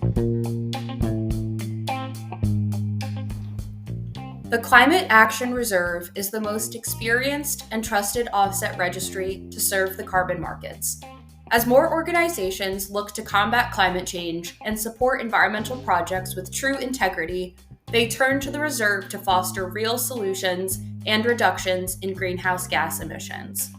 The Climate Action Reserve is the most experienced and trusted offset registry to serve the carbon markets. As more organizations look to combat climate change and support environmental projects with true integrity, they turn to the reserve to foster real solutions and reductions in greenhouse gas emissions.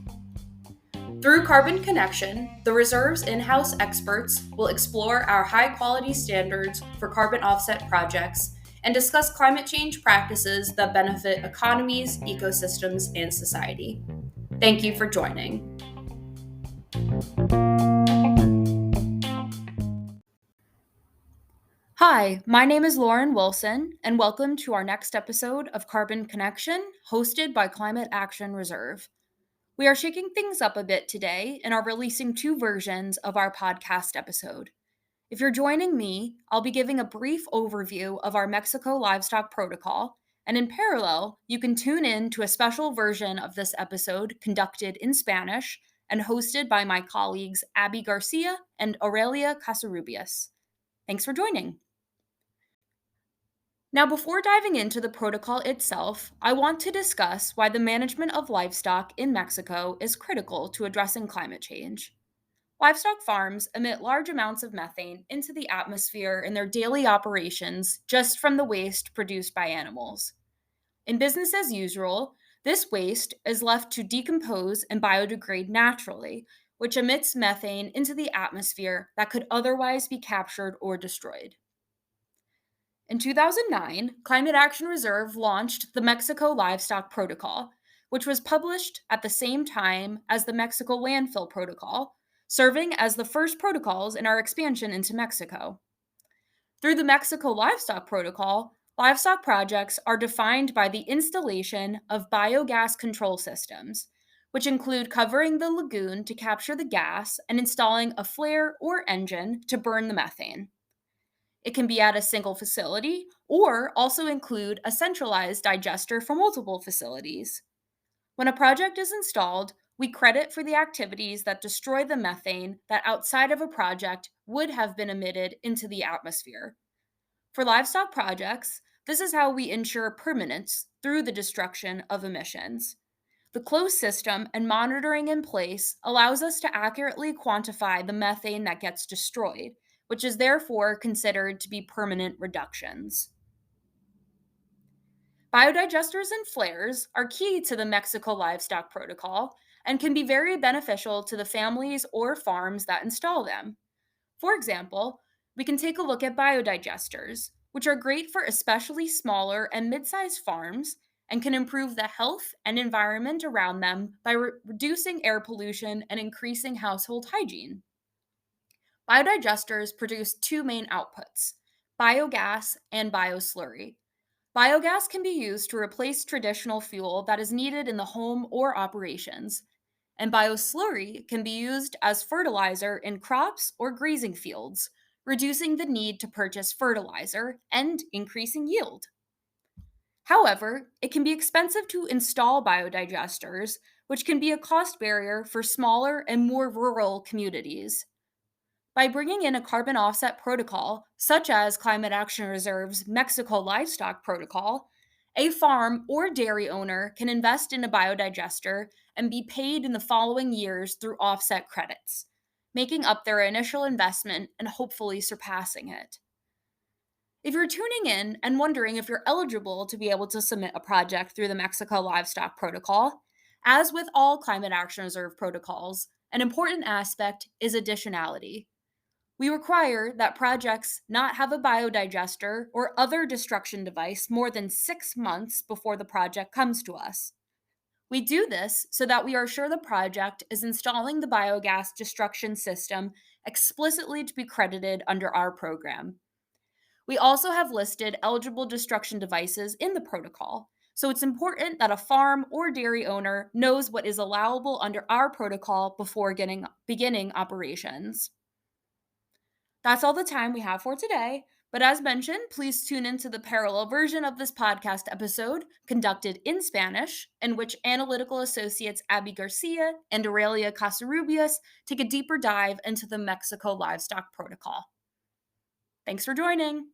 Through Carbon Connection, the Reserve's in-house experts will explore our high-quality standards for carbon offset projects and discuss climate change practices that benefit economies, ecosystems, and society. Thank you for joining. Hi, my name is Lauren Wilson, and welcome to our next episode of Carbon Connection, hosted by Climate Action Reserve. We are shaking things up a bit today and are releasing 2 versions of our podcast episode. If you're joining me, I'll be giving a brief overview of our Mexico Livestock Protocol, and in parallel, you can tune in to a special version of this episode conducted in Spanish and hosted by my colleagues Abby Garcia and Aurelia Casarubias. Thanks for joining. Now, before diving into the protocol itself, I want to discuss why the management of livestock in Mexico is critical to addressing climate change. Livestock farms emit large amounts of methane into the atmosphere in their daily operations just from the waste produced by animals. In business as usual, this waste is left to decompose and biodegrade naturally, which emits methane into the atmosphere that could otherwise be captured or destroyed. In 2009, Climate Action Reserve launched the Mexico Livestock Protocol, which was published at the same time as the Mexico Landfill Protocol, serving as the first protocols in our expansion into Mexico. Through the Mexico Livestock Protocol, livestock projects are defined by the installation of biogas control systems, which include covering the lagoon to capture the gas and installing a flare or engine to burn the methane. It can be at a single facility or also include a centralized digester for multiple facilities. When a project is installed, we credit for the activities that destroy the methane that outside of a project would have been emitted into the atmosphere. For livestock projects, this is how we ensure permanence through the destruction of emissions. The closed system and monitoring in place allows us to accurately quantify the methane that gets destroyed, which is therefore considered to be permanent reductions. Biodigesters and flares are key to the Mexico Livestock Protocol and can be very beneficial to the families or farms that install them. For example, we can take a look at biodigesters, which are great for especially smaller and mid-sized farms and can improve the health and environment around them by reducing air pollution and increasing household hygiene. Biodigesters produce 2 main outputs, biogas and bioslurry. Biogas can be used to replace traditional fuel that is needed in the home or operations, and bioslurry can be used as fertilizer in crops or grazing fields, reducing the need to purchase fertilizer and increasing yield. However, it can be expensive to install biodigesters, which can be a cost barrier for smaller and more rural communities. By bringing in a carbon offset protocol, such as Climate Action Reserve's Mexico Livestock Protocol, a farm or dairy owner can invest in a biodigester and be paid in the following years through offset credits, making up their initial investment and hopefully surpassing it. If you're tuning in and wondering if you're eligible to be able to submit a project through the Mexico Livestock Protocol, as with all Climate Action Reserve protocols, an important aspect is additionality. We require that projects not have a biodigester or other destruction device more than 6 months before the project comes to us. We do this so that we are sure the project is installing the biogas destruction system explicitly to be credited under our program. We also have listed eligible destruction devices in the protocol, so it's important that a farm or dairy owner knows what is allowable under our protocol before beginning operations. That's all the time we have for today, but as mentioned, please tune into the parallel version of this podcast episode conducted in Spanish, in which analytical associates Abby Garcia and Aurelia Casarubias take a deeper dive into the Mexico Livestock Protocol. Thanks. Thanks for joining.